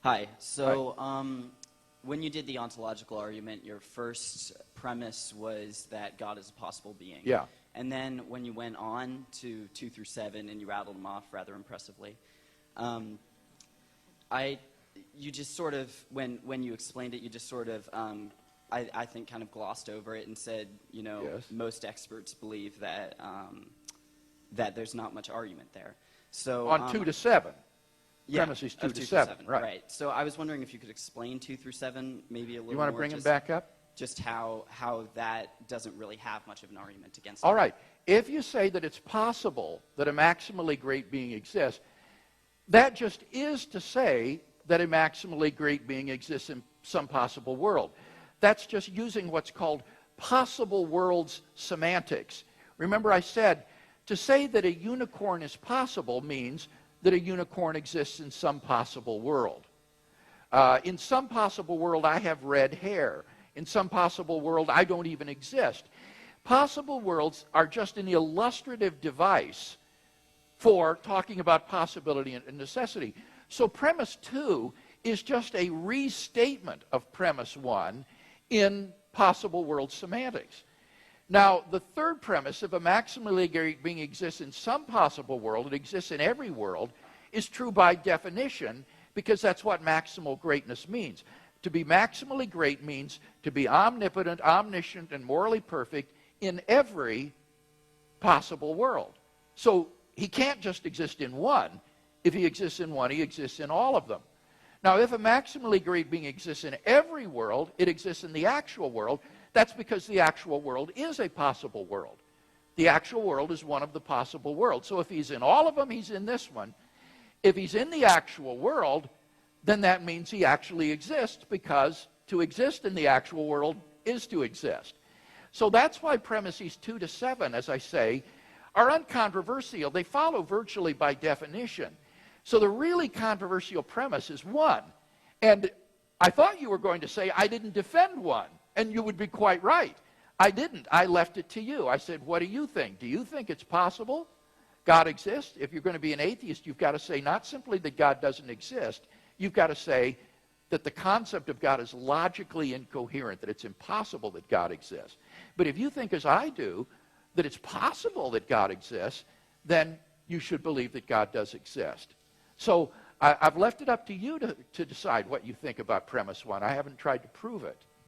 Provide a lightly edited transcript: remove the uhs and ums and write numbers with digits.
Hi. So, when you did the ontological argument, your first premise was that God is a possible being. Yeah. And then when you went on to 2 through 7 and you rattled them off rather impressively, you just sort of, when you explained it, you just sort of, I think, kind of glossed over it and said, you know, Yes. most experts believe that that there's not much argument there. So On 2 to 7. yeah, Premises 2 of to 2 7. through 7, Right. So I was wondering if you could explain 2 through 7 maybe a little more. You want to bring them back up? Just how that doesn't really have much of an argument against it. All right. If you say that it's possible that a maximally great being exists, that just is to say that a maximally great being exists in some possible world. That's just using what's called possible worlds semantics. Remember I said, to say that a unicorn is possible means that a unicorn exists in some possible world. In some possible world, I have red hair. In some possible world, I don't even exist. Possible worlds are just an illustrative device for talking about possibility and necessity. So premise 2 is just a restatement of premise 1 in possible world semantics. Now, the third premise, if a maximally great being exists in some possible world, it exists in every world, is true by definition, because that's what maximal greatness means. To be maximally great means to be omnipotent, omniscient, and morally perfect in every possible world. So he can't just exist in one. If he exists in one, he exists in all of them. Now, if a maximally great being exists in every world, it exists in the actual world. That's because the actual world is a possible world. The actual world is one of the possible worlds. So if he's in all of them, he's in this one. If he's in the actual world, then that means he actually exists, because to exist in the actual world is to exist. So that's why premises 2 to 7, as I say, are uncontroversial. They follow virtually by definition. So the really controversial premise is 1. And I thought you were going to say I didn't defend 1. And you would be quite right. I didn't. I left it to you. I said, what do you think? Do you think it's possible God exists? If you're going to be an atheist, you've got to say not simply that God doesn't exist. You've got to say that the concept of God is logically incoherent, that it's impossible that God exists. But if you think, as I do, that it's possible that God exists, then you should believe that God does exist. So I've left it up to you to decide what you think about premise 1. I haven't tried to prove it.